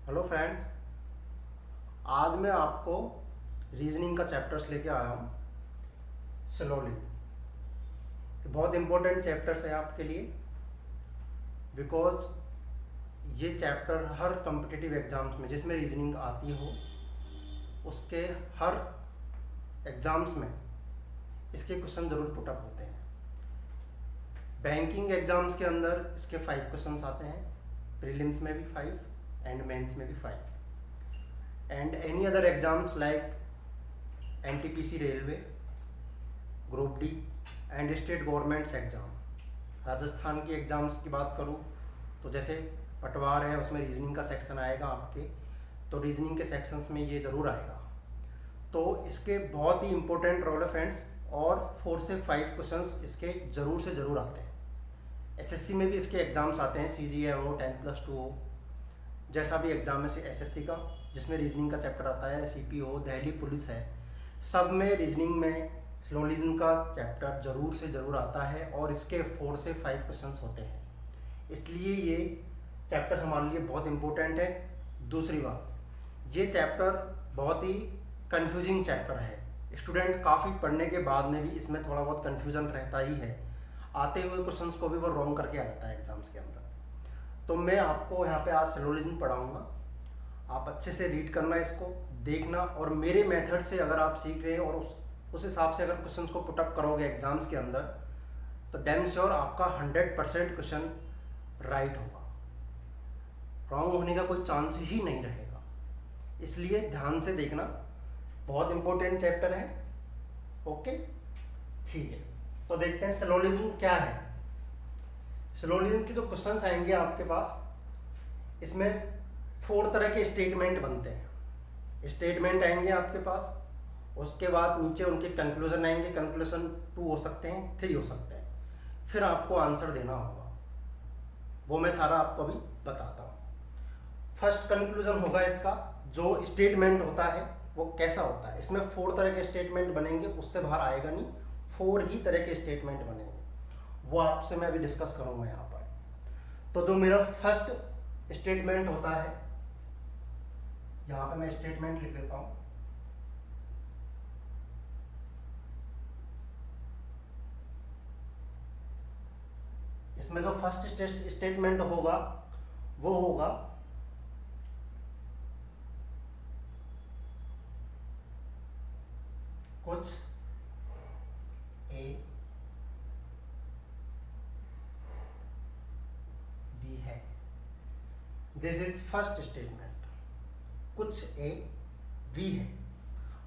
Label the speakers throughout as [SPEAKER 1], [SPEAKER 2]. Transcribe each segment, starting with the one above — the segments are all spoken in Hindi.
[SPEAKER 1] हेलो फ्रेंड्स, आज मैं आपको रीजनिंग का चैप्टर्स लेके आया हूँ स्लोली। बहुत इम्पोर्टेंट चैप्टर्स है आपके लिए, बिकॉज ये चैप्टर हर कम्पिटिटिव एग्ज़ाम्स में जिसमें रीजनिंग आती हो उसके हर एग्ज़ाम्स में इसके क्वेश्चन ज़रूर पुटअप होते हैं। बैंकिंग एग्ज़ाम्स के अंदर इसके 5 क्वेश्चंस आते हैं, प्रीलिम्स में भी 5 एंड मेंस में भी 5, and any other exams like NTPC railway, group D and state governments exam. Rajasthan की एग्ज़ाम्स की बात करूँ तो जैसे पटवार है, उसमें रीजनिंग का सेक्शन आएगा आपके, तो रीजनिंग के सेक्शंस में ये ज़रूर आएगा। तो इसके बहुत ही इम्पोर्टेंट रोल है फ्रेंड्स, और 4 से 5 क्वेश्चंस इसके ज़रूर से ज़रूर आते हैं। एसएससी में भी इसके एग्ज़ाम्स आते हैं, CGA हो, 10+2 हो, जैसा भी एग्ज़ाम है एसएससी का जिसमें रीजनिंग का चैप्टर आता है, CP हो, दिल्ली पुलिस है, सब में रीजनिंग में स्लोलिज्म का चैप्टर ज़रूर से ज़रूर आता है और इसके 4 से 5 क्वेश्चंस होते हैं। इसलिए ये चैप्टर हमारे लिए बहुत इम्पोर्टेंट है। दूसरी बात, ये चैप्टर बहुत ही कंफ्यूजिंग चैप्टर है। स्टूडेंट काफ़ी पढ़ने के बाद में भी इसमें थोड़ा बहुत कन्फ्यूज़न रहता ही है, आते हुए क्वेश्चंस को भी वो रॉन्ग करके आ जाता है एग्ज़ाम्स के अंदर। तो मैं आपको यहाँ पे आज स्लोलिज्म पढ़ाऊँगा, आप अच्छे से रीड करना, इसको देखना, और मेरे मेथड से अगर आप सीख रहे हैं और उस हिसाब से अगर क्वेश्चंस को पुटअप करोगे एग्जाम्स के अंदर, तो डैम श्योर आपका 100% क्वेश्चन राइट होगा, रॉन्ग होने का कोई चांस ही नहीं रहेगा। इसलिए ध्यान से देखना, बहुत इंपॉर्टेंट चैप्टर है। ओके, ठीक है, तो देखते हैं स्लोलिज्म क्या है। स्लोलिज्म के जो क्वेश्चंस आएंगे आपके पास, इसमें 4 तरह के स्टेटमेंट बनते हैं। स्टेटमेंट आएंगे आपके पास, उसके बाद नीचे उनके कंक्लूजन आएंगे। कंक्लूजन 2 हो सकते हैं, 3 हो सकते हैं, फिर आपको आंसर देना होगा। वो मैं सारा आपको अभी बताता हूँ। फर्स्ट कंक्लूजन होगा इसका, जो स्टेटमेंट होता है वो कैसा होता है। इसमें 4 तरह के स्टेटमेंट बनेंगे, उससे बाहर आएगा नहीं, 4 ही तरह के स्टेटमेंट बनेंगे, वो आपसे मैं अभी डिस्कस करूँगा यहाँ पर। तो जो मेरा फर्स्ट स्टेटमेंट होता है, यहाँ पे मैं स्टेटमेंट लिख लेता हूँ। इसमें जो फर्स्ट स्टेटमेंट होगा वो होगा कुछ A B है। दिस इज फर्स्ट स्टेटमेंट, कुछ A B है।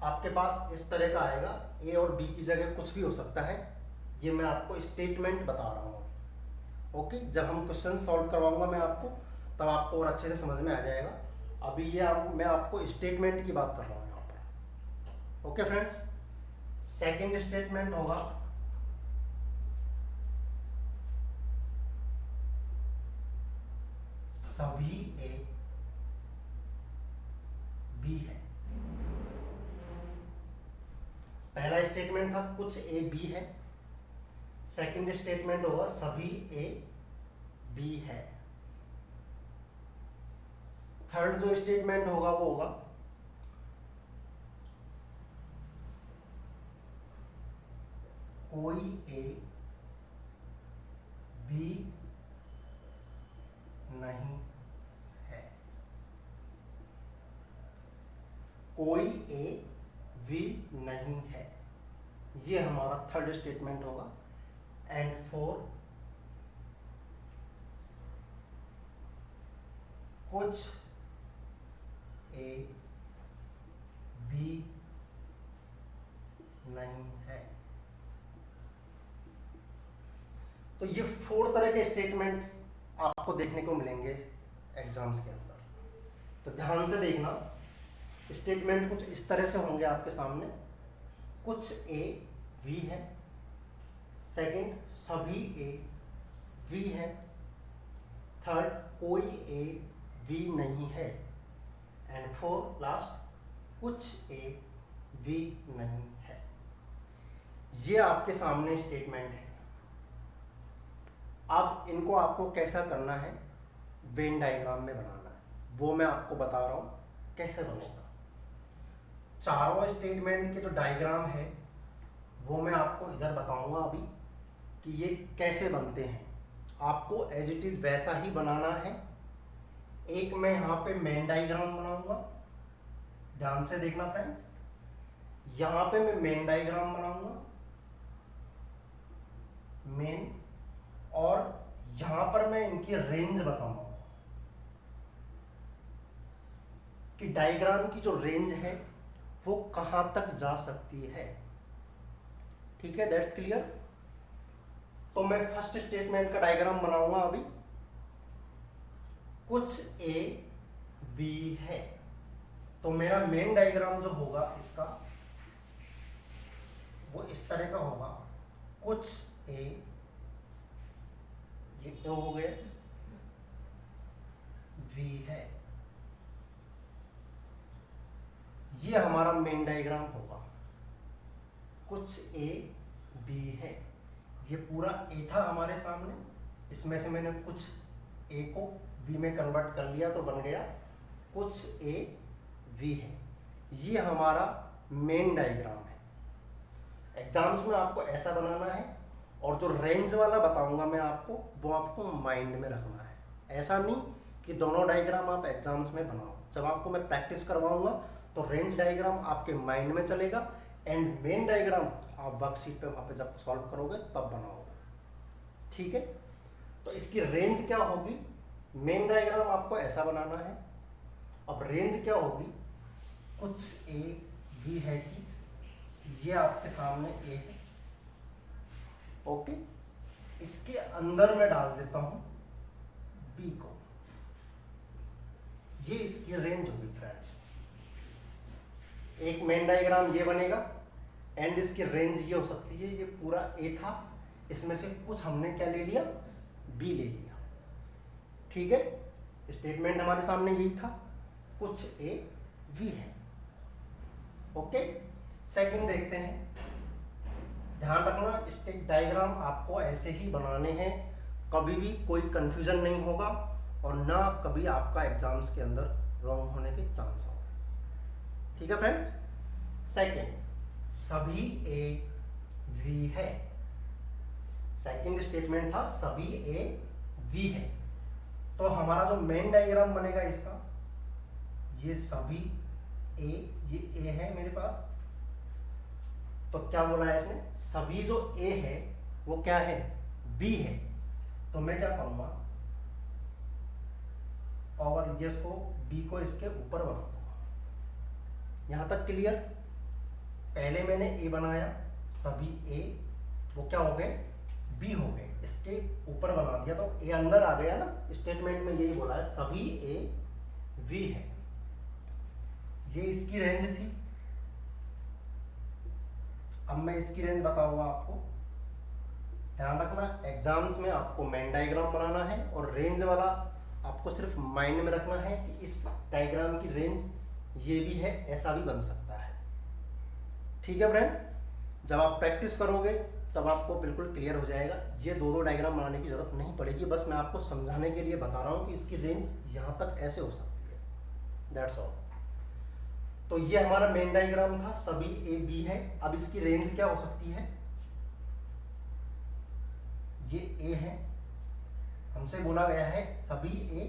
[SPEAKER 1] आपके पास इस तरह का आएगा, A और B की जगह कुछ भी हो सकता है, ये मैं आपको स्टेटमेंट बता रहा हूँ। ओके, जब हम क्वेश्चन सॉल्व करवाऊंगा मैं आपको, तब आपको और अच्छे से समझ में आ जाएगा। अभी ये मैं आपको स्टेटमेंट की बात कर रहा हूँ यहाँ पर। ओके फ्रेंड्स, सेकंड स्टेटमेंट होगा सभी A B है। पहला स्टेटमेंट था कुछ A B है, सेकंड स्टेटमेंट होगा सभी A B है। थर्ड जो स्टेटमेंट होगा वो होगा कोई A B नहीं है। कोई A B नहीं है, ये हमारा थर्ड स्टेटमेंट होगा। एंड 4, कुछ A B नहीं है। तो ये 4 तरह के स्टेटमेंट आपको देखने को मिलेंगे एग्जाम्स के अंदर। तो ध्यान से देखना, स्टेटमेंट कुछ इस तरह से होंगे आपके सामने। कुछ A B है, सेकंड सभी A B है, थर्ड कोई A B नहीं है, एंड 4 लास्ट कुछ A B नहीं है। ये आपके सामने स्टेटमेंट है। अब इनको आपको कैसा करना है, वेन डायग्राम में बनाना है। वो मैं आपको बता रहा हूँ कैसे बनेगा। चारों स्टेटमेंट के जो डायग्राम है वो मैं आपको इधर बताऊंगा अभी कि ये कैसे बनते हैं। आपको एज इट इज़ वैसा ही बनाना है। एक मैं यहाँ पे मेन डायग्राम बनाऊंगा, ध्यान से देखना फ्रेंड्स। यहाँ पे मैं मेन डायग्राम बनाऊंगा, मेन, और यहाँ पर मैं इनकी रेंज बताऊंगा कि डायग्राम की जो रेंज है वो कहाँ तक जा सकती है। ठीक है, दैट्स क्लियर। तो मैं फर्स्ट स्टेटमेंट का डायग्राम बनाऊंगा अभी। कुछ ए बी है, तो मेरा मेन डायग्राम जो होगा इसका वो इस तरह का होगा। कुछ ए, ये ए हो गया, बी है, ये हमारा मेन डायग्राम होगा। कुछ ए बी है, ये पूरा ए था हमारे सामने, इसमें से मैंने कुछ ए को बी में कन्वर्ट कर लिया तो बन गया कुछ ए वी है। ये हमारा मेन डायग्राम है। एग्जाम्स में आपको ऐसा बनाना है, और जो रेंज वाला बताऊंगा मैं आपको वो आपको माइंड में रखना है। ऐसा नहीं कि दोनों डायग्राम आप एग्जाम्स में बनाओ। जब आपको मैं प्रैक्टिस करवाऊंगा तो रेंज डायग्राम आपके माइंड में चलेगा, एंड मेन डायग्राम आप वर्कशीट पे वहाँ पे जब सॉल्व करोगे तब बनाओगे। ठीक है, तो इसकी रेंज क्या होगी? मेन डायग्राम आपको ऐसा बनाना है। अब रेंज क्या होगी? कुछ ए भी है कि ये आपके सामने ए है, ओके। इसके अंदर मैं डाल देता हूं बी को, ये इसकी रेंज होगी फ्रेंड्स। एक मेन डायग्राम ये बनेगा, एंड इसकी रेंज ये हो सकती है, ये पूरा ए था, इसमें से कुछ हमने क्या ले लिया? बी ले लिया। ठीक है, स्टेटमेंट हमारे सामने यही था, कुछ ए वी है, ओके। सेकंड देखते हैं। ध्यान रखना, स्टिक डायग्राम आपको ऐसे ही बनाने हैं, कभी भी कोई कंफ्यूजन नहीं होगा, और ना कभी आपका एग्जाम्स के अंदर रॉन्ग होने के चांस होंगे। ठीक है फ्रेंड्स। सेकंड, सभी ए वी है। सेकंड स्टेटमेंट था सभी ए वी है, तो हमारा जो मेन डायग्राम बनेगा इसका, ये सभी ए, ये ए है मेरे पास, तो क्या बोला है इसने? सभी जो ए है वो क्या है? बी है। तो मैं क्या करूंगा? और ये इसको बी को इसके ऊपर बना दूंगा। यहां तक क्लियर? पहले मैंने ए बनाया, सभी ए वो क्या हो गए? बी हो गए, इसके ऊपर बना दिया तो ए अंदर आ गया ना। स्टेटमेंट में यही बोला है सभी ए वी है, ये इसकी रेंज थी। अब मैं इसकी रेंज बताऊंगा आपको। ध्यान रखना, एग्जाम्स में आपको मेन डायग्राम बनाना है, और रेंज वाला आपको सिर्फ माइंड में रखना है कि इस डायग्राम की रेंज ये भी है, ऐसा भी बन सकता है। ठीक है फ्रेंड, जब आप प्रैक्टिस करोगे तब आपको बिल्कुल क्लियर हो जाएगा। ये दो डायग्राम बनाने की जरूरत नहीं पड़ेगी, बस मैं आपको समझाने के लिए बता रहा हूँ कि इसकी रेंज यहाँ तक ऐसे हो सकती है, दैट्स ऑल। तो ये हमारा मेन डायग्राम था, सभी ए बी है। अब इसकी रेंज क्या हो सकती है? ये ए है, हमसे बोला गया है सभी ए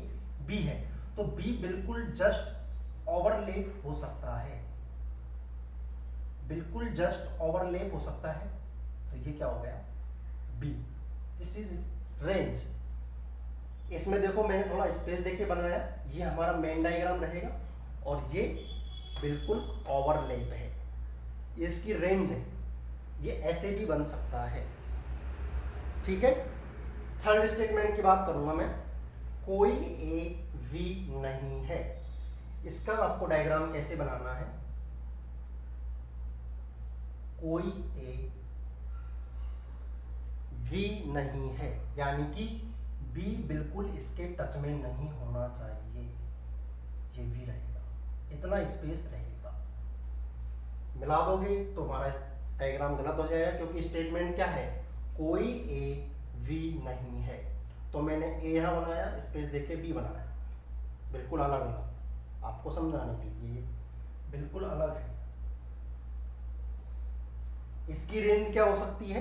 [SPEAKER 1] बी है, तो बी बिल्कुल जस्ट ओवरलैप हो सकता है, बिल्कुल जस्ट ओवरलैप हो सकता है। तो ये क्या हो गया? बी। This is range. इसमें देखो मैंने थोड़ा स्पेस देके बनाया, ये हमारा मेन डायग्राम रहेगा, और ये बिल्कुल ओवरलैप है, इसकी रेंज है। ये ऐसे भी बन सकता है। ठीक है, थर्ड स्टेटमेंट की बात करूंगा मैं। कोई ए वी नहीं है, इसका आपको डायग्राम कैसे बनाना है? कोई ए वी नहीं है, यानी कि बी बिल्कुल इसके टच में नहीं होना चाहिए, ये वी रहेगा, इतना स्पेस रहेगा। मिला दोगे तो हमारा डायग्राम गलत हो जाएगा, क्योंकि स्टेटमेंट क्या है? कोई ए वी नहीं है। तो मैंने ए यहाँ बनाया, स्पेस देके बी बनाया, बिल्कुल अलग अलग, आपको समझाने के लिए ये बिल्कुल अलग है। इसकी रेंज क्या हो सकती है,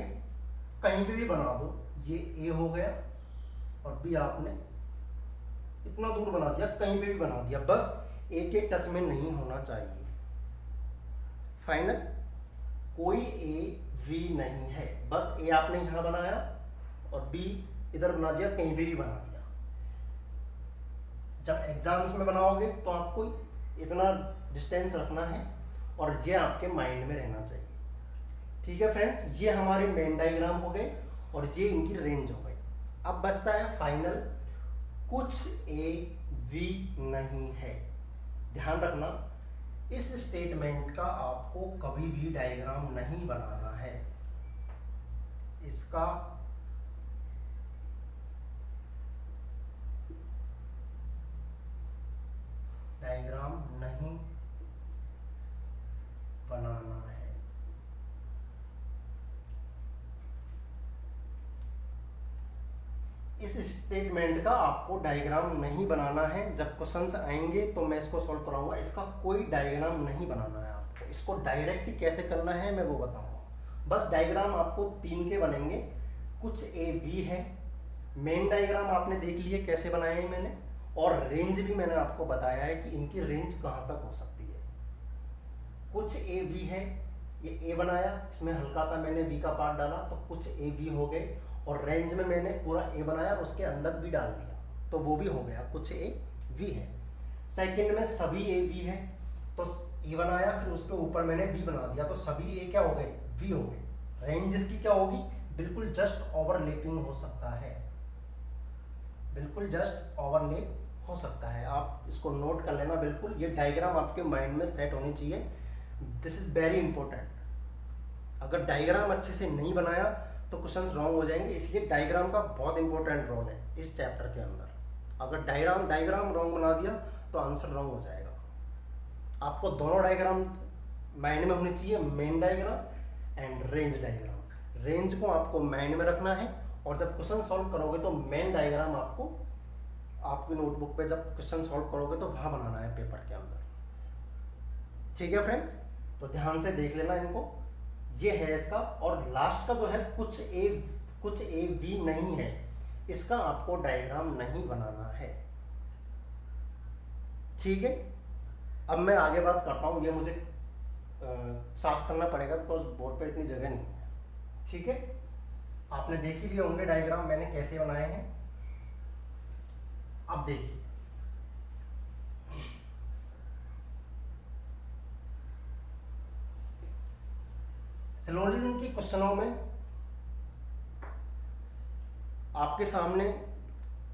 [SPEAKER 1] कहीं पे भी बना दो, ये ए हो गया और बी आपने इतना दूर बना दिया, कहीं पे भी बना दिया, बस ए के टच में नहीं होना चाहिए। फाइनल, कोई ए वी नहीं है, बस ए आपने यहां बनाया और बी इधर बना दिया, कहीं पे भी बना दिया। जब एग्जाम्स में बनाओगे तो आपको इतना डिस्टेंस रखना है और ये आपके माइंड में रहना चाहिए। ठीक है फ्रेंड्स, ये हमारे मेन डायग्राम हो गए और ये इनकी रेंज हो गई। अब बचता है फाइनल, कुछ ए वी नहीं है। ध्यान रखना, इस स्टेटमेंट का आपको कभी भी डायग्राम नहीं बनाना है, इसका डायग्राम नहीं बनाना है। इस स्टेटमेंट का आपको डायग्राम नहीं बनाना है। जब क्वेश्चंस आएंगे तो मैं इसको सॉल्व कराऊंगा, इसका कोई डायग्राम नहीं बनाना है आपको। इसको डायरेक्ट कैसे करना है मैं वो बताऊंगा। बस डायग्राम आपको 3 के बनेंगे, कुछ ए वी है, मेन डायग्राम आपने देख लिए कैसे बनाए हैं मैंने, और रेंज भी मैंने आपको बताया है कि इनकी रेंज कहाँ तक हो सकती है। कुछ ए वी है, ये ए बनाया, इसमें हल्का सा मैंने वी का पार्ट डाला तो कुछ ए वी हो गए, और रेंज में मैंने पूरा ए बनाया और उसके अंदर बी डाल दिया तो वो भी हो गया, कुछ ए वी है। सेकंड में सभी ए वी है तो ए बनाया, फिर उसके ऊपर मैंने बी बना दिया तो सभी ए क्या हो गए, वी हो गए। रेंज इसकी क्या होगी, बिल्कुल जस्ट ओवरलैपिंग हो सकता है, बिल्कुल जस्ट ओवरलैप हो सकता है। आप इसको नोट कर लेना बिल्कुल, ये डायग्राम आपके माइंड में सेट होनी चाहिए। This is very important. अगर डायग्राम अच्छे से नहीं बनाया तो क्वेश्चंस रॉन्ग हो जाएंगे, इसलिए डायग्राम का बहुत इंपॉर्टेंट रोल है इस चैप्टर के अंदर। अगर डायग्राम रॉन्ग बना दिया तो आंसर रॉन्ग हो जाएगा। आपको दोनों डायग्राम माइंड में होने चाहिए, main diagram and range diagram. Range को आपको माइंड में रखना है और जब क्वेश्चन सॉल्व करोगे तो मेन डायग्राम आपको आपकी नोटबुक पे जब क्वेश्चन सॉल्व करोगे तो वहाँ बनाना है पेपर के अंदर। ठीक है फ्रेंड्स, तो ध्यान से देख लेना इनको। ये है इसका, और लास्ट का जो है कुछ ए वी नहीं है, इसका आपको डायग्राम नहीं बनाना है। ठीक है, अब मैं आगे बात करता हूँ, ये मुझे साफ करना पड़ेगा बिकॉज बोर्ड पे इतनी जगह नहीं है। ठीक है, आपने देख ही लिए होंगे डायग्राम मैंने कैसे बनाए हैं। अब देखिए, सिलोजिज्म की क्वेश्चनों में आपके सामने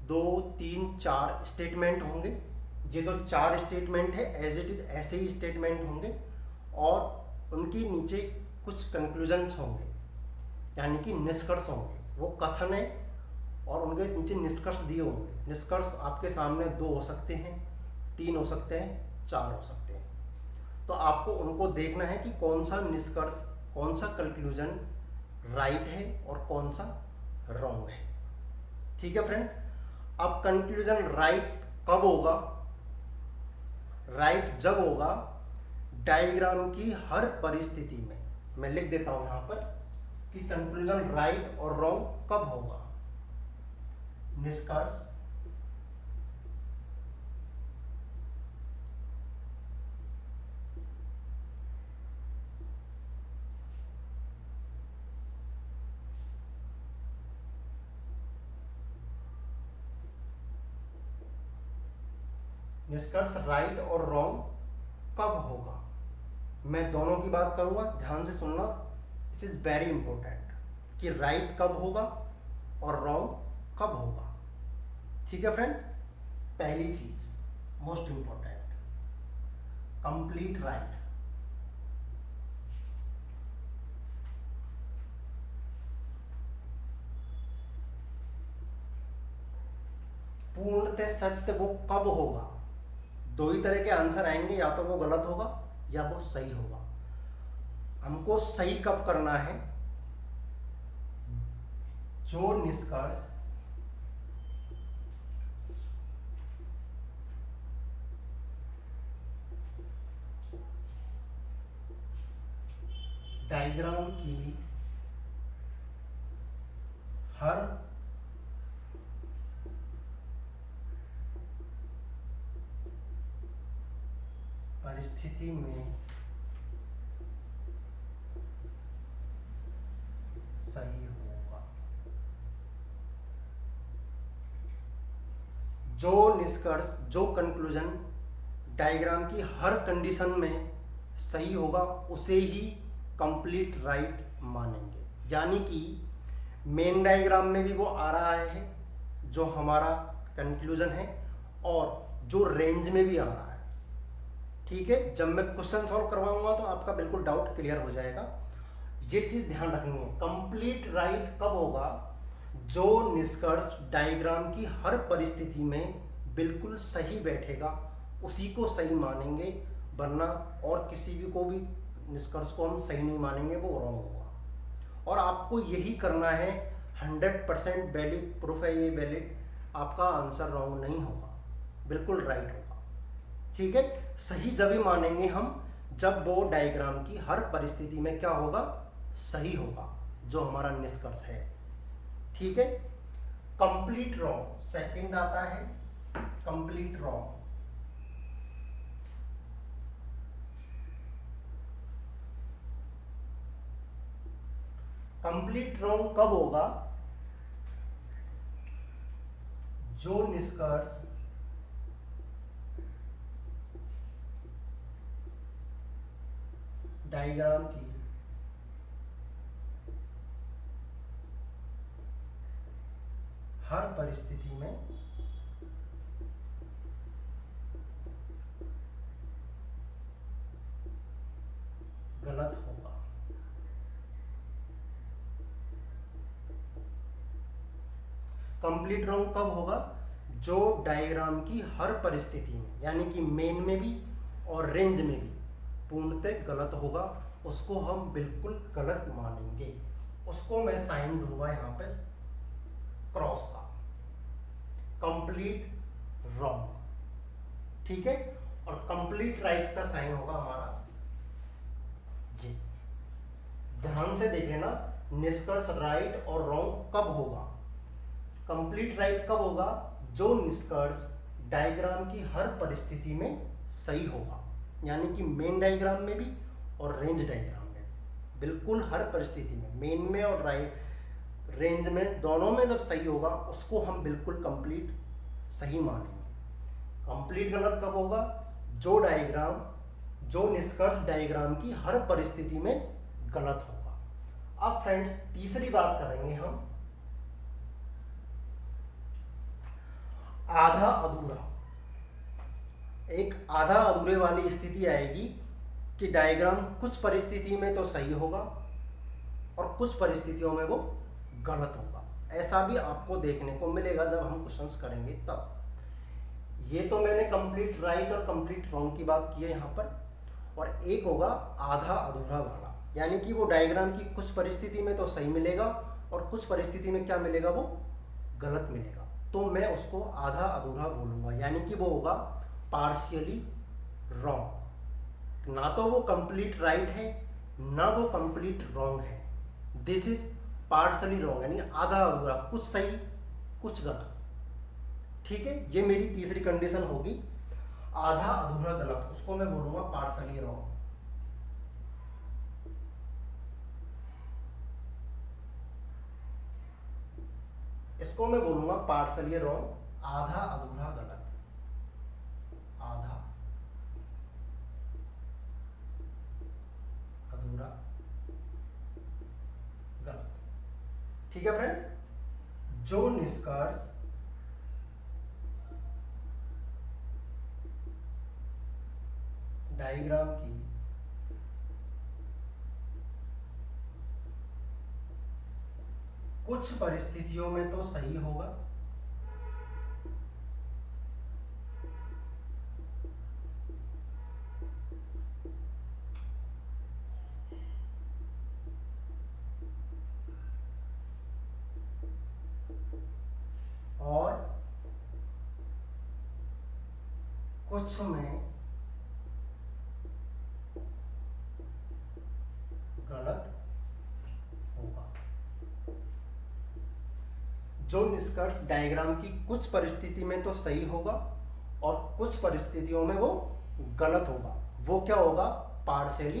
[SPEAKER 1] 2, 3, 4 स्टेटमेंट होंगे। ये जो 4 स्टेटमेंट है एज इट इज ऐसे ही स्टेटमेंट होंगे और उनके नीचे कुछ कंक्लूजन्स होंगे, यानी कि निष्कर्ष होंगे। वो कथन है और उनके नीचे निष्कर्ष दिए होंगे। निष्कर्ष आपके सामने 2 हो सकते हैं, 3 हो सकते हैं, 4 हो सकते हैं। तो आपको उनको देखना है कि कौन सा निष्कर्ष, कौन सा कंक्लूजन राइट है और कौन सा रॉन्ग है। ठीक है फ्रेंड्स, अब कंक्लूजन राइट कब होगा, राइट जब होगा डायग्राम की हर परिस्थिति में। मैं लिख देता हूं यहां पर कि कंक्लूजन राइट और रॉन्ग कब होगा। निष्कर्ष निष्कर्ष राइट और रॉन्ग कब होगा। मैं दोनों की बात करूंगा, ध्यान से सुनना, दिस इज वेरी इंपॉर्टेंट कि राइट कब होगा और रॉन्ग कब होगा। ठीक है फ्रेंड्स, पहली चीज मोस्ट इंपॉर्टेंट, कंप्लीट राइट। पूर्णतः सत्य वो कब होगा। 2 ही तरह के आंसर आएंगे, या तो वो गलत होगा या वो सही होगा। हमको सही कब करना है, जो निष्कर्ष डायग्राम की हर परिस्थिति में सही होगा। जो निष्कर्ष, जो कंक्लूजन डायग्राम की हर कंडीशन में सही होगा उसे ही कंप्लीट राइट मानेंगे। यानी कि मेन डायग्राम में भी वो आ रहा है जो हमारा कंक्लूजन है, और जो रेंज में भी आ रहा है। ठीक है, जब मैं क्वेश्चन सॉल्व करवाऊंगा तो आपका बिल्कुल डाउट क्लियर हो जाएगा। ये चीज ध्यान रखनी है, कंप्लीट राइट कब होगा? जो निष्कर्ष डायग्राम की हर परिस्थिति में बिल्कुल सही बैठेगा उसी को सही मानेंगे, वरना और किसी भी को भी निष्कर्ष को हम सही नहीं मानेंगे, वो रॉन्ग होगा। और आपको यही करना है, 100% वैलिड प्रूफ है ये, वैलिड, आपका आंसर रॉन्ग नहीं होगा, बिल्कुल राइट होगा। ठीक है, सही जब ही मानेंगे हम जब वो डायग्राम की हर परिस्थिति में क्या होगा? सही होगा, जो हमारा निष्कर्ष है। ठीक है, कंप्लीट रॉन्ग सेकंड आता है, कंप्लीट रॉन्ग। कंप्लीट रॉन्ग कब होगा? जो निष्कर्ष डायग्राम की हर परिस्थिति में गलत होगा। कंप्लीट रॉन्ग कब होगा? जो डायग्राम की हर परिस्थिति में, यानी कि मेन में भी और रेंज में भी पूर्णतः गलत होगा, उसको हम बिल्कुल गलत मानेंगे। उसको मैं साइन दूंगा यहाँ पे क्रॉस का, कंप्लीट रॉन्ग। ठीक है, और कंप्लीट राइट का साइन होगा हमारा ये। ध्यान से देख लेना, निष्कर्ष राइट और रॉन्ग कब होगा? कंप्लीट राइट कब होगा? जो निष्कर्ष डायग्राम की हर परिस्थिति में सही होगा, यानी कि मेन डायग्राम में भी और रेंज डायग्राम में, बिल्कुल हर परिस्थिति में, मेन में और राइट रेंज में, दोनों में जब सही होगा उसको हम बिल्कुल कंप्लीट सही मानेंगे। कंप्लीट गलत कब होगा? जो डायग्राम, जो निष्कर्ष डायग्राम की हर परिस्थिति में गलत होगा। अब फ्रेंड्स तीसरी बात करेंगे हम, आधा अधूरा। एक आधा अधूरे वाली स्थिति आएगी कि डायग्राम कुछ परिस्थिति में तो सही होगा और कुछ परिस्थितियों में वो गलत होगा। ऐसा भी आपको देखने को मिलेगा जब हम क्वेश्चंस करेंगे तब। ये तो मैंने कंप्लीट राइट और कंप्लीट रॉन्ग की बात की है यहाँ पर, और एक होगा आधा अधूरा वाला, यानी कि वो डायग्राम की कुछ परिस्थिति में तो सही मिलेगा और कुछ परिस्थिति में क्या मिलेगा? वो गलत मिलेगा। तो मैं उसको आधा अधूरा बोलूँगा, यानी कि वो होगा पार्शियली रॉन्ग। ना तो वो कंप्लीट राइट है ना वो कंप्लीट रॉन्ग है, दिस इज पार्शियली रॉन्ग, यानी आधा अधूरा, कुछ सही कुछ गलत। ठीक है, ये मेरी तीसरी कंडीशन होगी, आधा अधूरा गलत, उसको मैं बोलूंगा पार्शियली रॉन्ग। इसको मैं बोलूंगा पार्शियली रॉन्ग, आधा अधूरा गलत, आधा अधूरा गलत। ठीक है फ्रेंड, जो निष्कर्ष डायग्राम की कुछ परिस्थितियों में तो सही होगा और कुछ में गलत जो निष्कर्ष डायग्राम की कुछ परिस्थिति में तो सही होगा और कुछ परिस्थितियों में वो गलत होगा, वो क्या होगा, पार्शियली